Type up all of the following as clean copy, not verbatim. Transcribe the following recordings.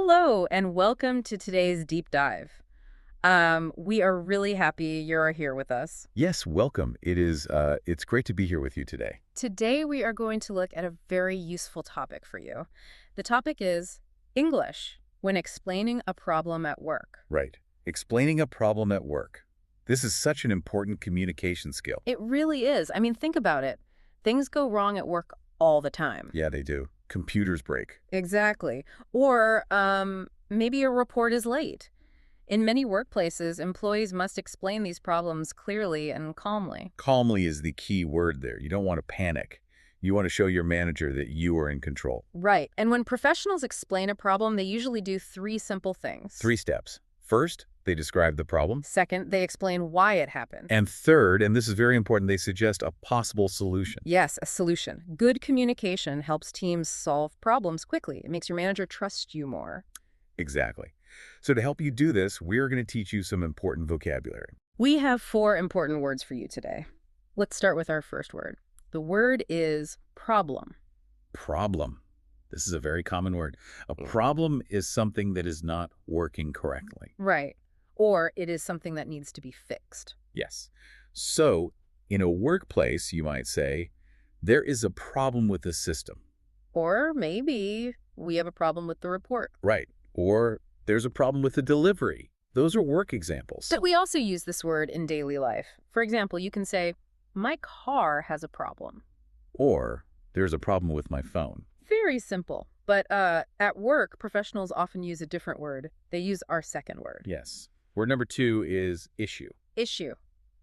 Hello, and welcome to today's deep dive. We are really happy you're here with us. Yes, welcome. It's great to be here with you today. Today, we are going to look at a very useful topic for you. The topic is English when explaining a problem at work. Right. Explaining a problem at work. This is such an important communication skill. It really is. I mean, think about it. Things go wrong at work all the time. Yeah, they do. Computers break. Exactly. Or maybe a report is late. In many workplaces, employees must explain these problems clearly and calmly. Calmly is the key word there. You don't want to panic. You want to show your manager that you are in control. Right. And when professionals explain a problem, they usually do three simple things. 3 steps. First, they describe the problem. Second, they explain why it happened. And third, and this is very important, they suggest a possible solution. Yes, a solution. Good communication helps teams solve problems quickly. It makes your manager trust you more. Exactly. So to help you do this, we're going to teach you some important vocabulary. We have 4 important words for you today. Let's start with our first word. The word is problem. Problem. This is a very common word. A problem is something that is not working correctly. Right. Or it is something that needs to be fixed. Yes. So, in a workplace, you might say, there is a problem with the system. Or maybe we have a problem with the report. Right. Or there's a problem with the delivery. Those are work examples. But we also use this word in daily life. For example, you can say, my car has a problem. Or there's a problem with my phone. Very simple. But at work, professionals often use a different word. They use our second word. Yes. Word number 2 is issue. Issue.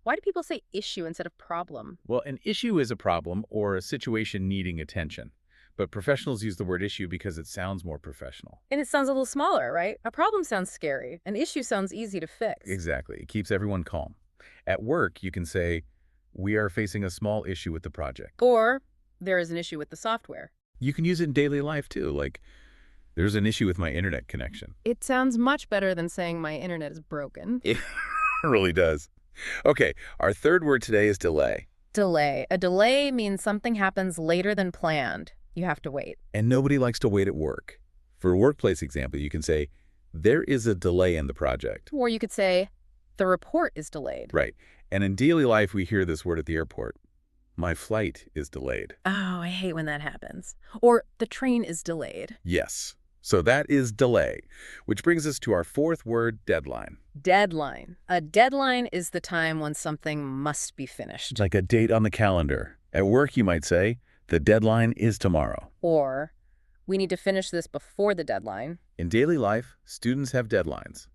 Why do people say issue instead of problem? Well, an issue is a problem or a situation needing attention. But professionals use the word issue because it sounds more professional. And it sounds a little smaller, right? A problem sounds scary. An issue sounds easy to fix. Exactly. It keeps everyone calm. At work, you can say, we are facing a small issue with the project. Or there is an issue with the software. You can use it in daily life, too, like, there's an issue with my internet connection. It sounds much better than saying my internet is broken. It really does. Okay, our third word today is delay. Delay. A delay means something happens later than planned. You have to wait. And nobody likes to wait at work. For a workplace example, you can say, there is a delay in the project. Or you could say, the report is delayed. Right. And in daily life, we hear this word at the airport. My flight is delayed. Oh, I hate when that happens. Or the train is delayed. Yes. So that is delay, which brings us to our fourth word, deadline. Deadline. A deadline is the time when something must be finished. Like a date on the calendar. At work, you might say, the deadline is tomorrow. Or we need to finish this before the deadline. In daily life, students have deadlines.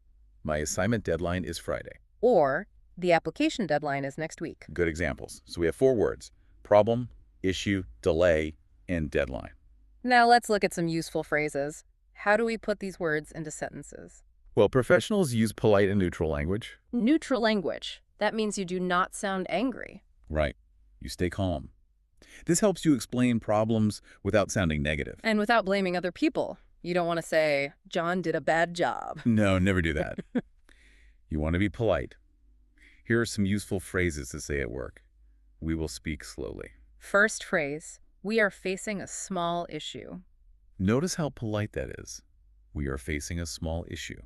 My assignment deadline is Friday. Or the application deadline is next week. Good examples. So we have 4 words: problem, issue, delay, and deadline. Now let's look at some useful phrases. How do we put these words into sentences? Well, professionals use polite and neutral language. Neutral language. That means you do not sound angry. Right. You stay calm. This helps you explain problems without sounding negative. And without blaming other people. You don't want to say, John did a bad job. No, never do that. You want to be polite. Here are some useful phrases to say at work. We will speak slowly. First phrase, we are facing a small issue. Notice how polite that is. We are facing a small issue.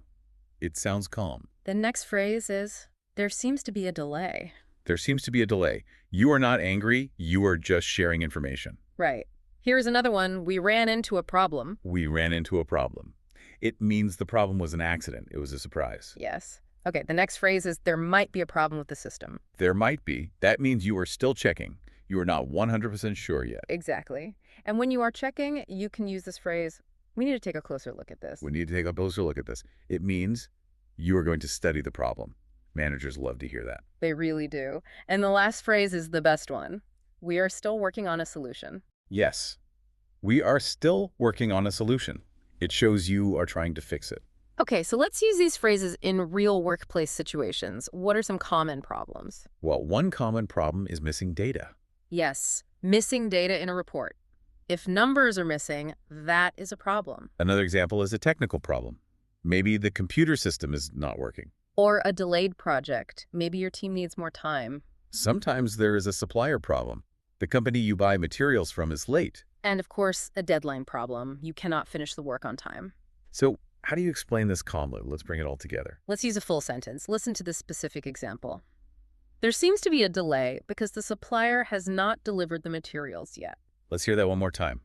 It sounds calm. The next phrase is, there seems to be a delay. There seems to be a delay. You are not angry. You are just sharing information. Right. Here's another one. We ran into a problem. We ran into a problem. It means the problem was an accident. It was a surprise. Yes. Okay, the next phrase is, there might be a problem with the system. There might be. That means you are still checking. You are not 100% sure yet. Exactly. And when you are checking, you can use this phrase, we need to take a closer look at this. We need to take a closer look at this. It means you are going to study the problem. Managers love to hear that. They really do. And the last phrase is the best one. We are still working on a solution. Yes, we are still working on a solution. It shows you are trying to fix it. Okay, so let's use these phrases in real workplace situations. What are some common problems? Well, one common problem is missing data. Yes, missing data in a report. If numbers are missing, that is a problem. Another example is a technical problem. Maybe the computer system is not working. Or a delayed project. Maybe your team needs more time. Sometimes there is a supplier problem. The company you buy materials from is late. And of course, a deadline problem. You cannot finish the work on time. So How do you explain this calmly? Let's bring it all together. Let's use a full sentence. Listen to this specific example. There seems to be a delay because the supplier has not delivered the materials yet. Let's hear that one more time.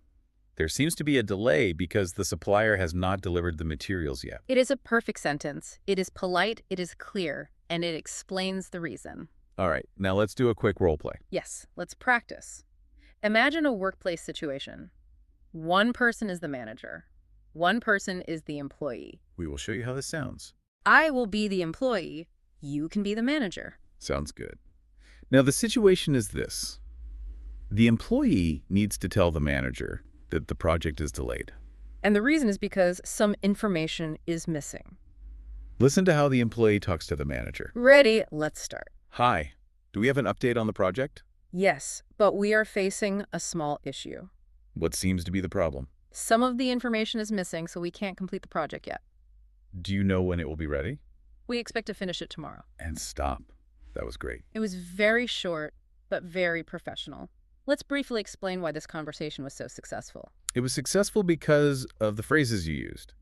There seems to be a delay because the supplier has not delivered the materials yet. It is a perfect sentence. It is polite, it is clear, and it explains the reason. All right, now let's do a quick role play. Yes, let's practice. Imagine a workplace situation. One person is the manager. One person is the employee. We will show you how this sounds. I will be the employee. You can be the manager. Sounds good. Now the situation is this. The employee needs to tell the manager that the project is delayed. And the reason is because some information is missing. Listen to how the employee talks to the manager. Ready? Let's start. Hi, do we have an update on the project? Yes, but we are facing a small issue. What seems to be the problem? Some of the information is missing, so we can't complete the project yet. Do you know when it will be ready? We expect to finish it tomorrow. And stop. That was great. It was very short, but very professional. Let's briefly explain why this conversation was so successful. It was successful because of the phrases you used.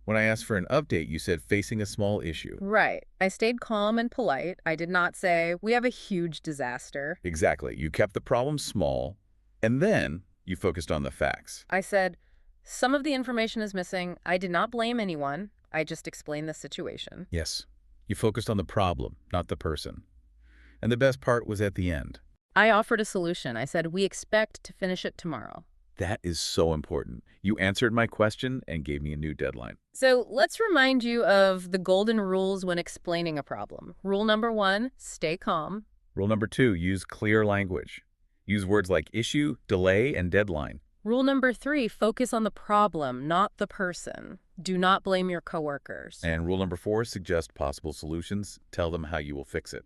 When I asked for an update, you said facing a small issue. Right. I stayed calm and polite. I did not say, we have a huge disaster. Exactly. You kept the problem small, and then you focused on the facts. I said, some of the information is missing. I did not blame anyone. I just explained the situation. Yes. You focused on the problem, not the person. And the best part was at the end. I offered a solution. I said, we expect to finish it tomorrow. That is so important. You answered my question and gave me a new deadline. So let's remind you of the golden rules when explaining a problem. Rule number 1, stay calm. Rule number 2, use clear language. Use words like issue, delay, and deadline. Rule number 3, focus on the problem, not the person. Do not blame your coworkers. And rule number 4, suggest possible solutions. Tell them how you will fix it.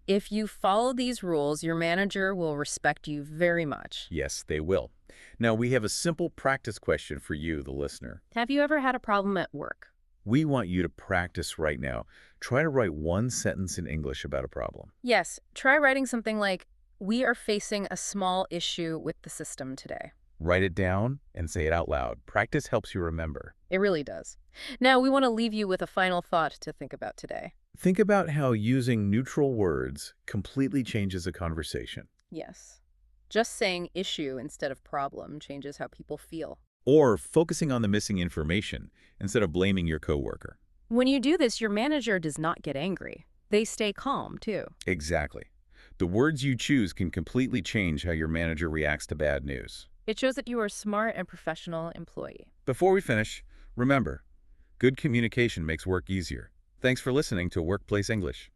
If you follow these rules, your manager will respect you very much. Yes, they will. Now, we have a simple practice question for you, the listener. Have you ever had a problem at work? We want you to practice right now. Try to write one sentence in English about a problem. Yes, try writing something like, we are facing a small issue with the system today. Write it down and say it out loud. Practice helps you remember. It really does. Now, we want to leave you with a final thought to think about today. Think about how using neutral words completely changes a conversation. Yes. Just saying issue instead of problem changes how people feel. Or focusing on the missing information instead of blaming your coworker. When you do this, your manager does not get angry. They stay calm, too. Exactly. The words you choose can completely change how your manager reacts to bad news. It shows that you are a smart and professional employee. Before we finish, remember, good communication makes work easier. Thanks for listening to Workplace English.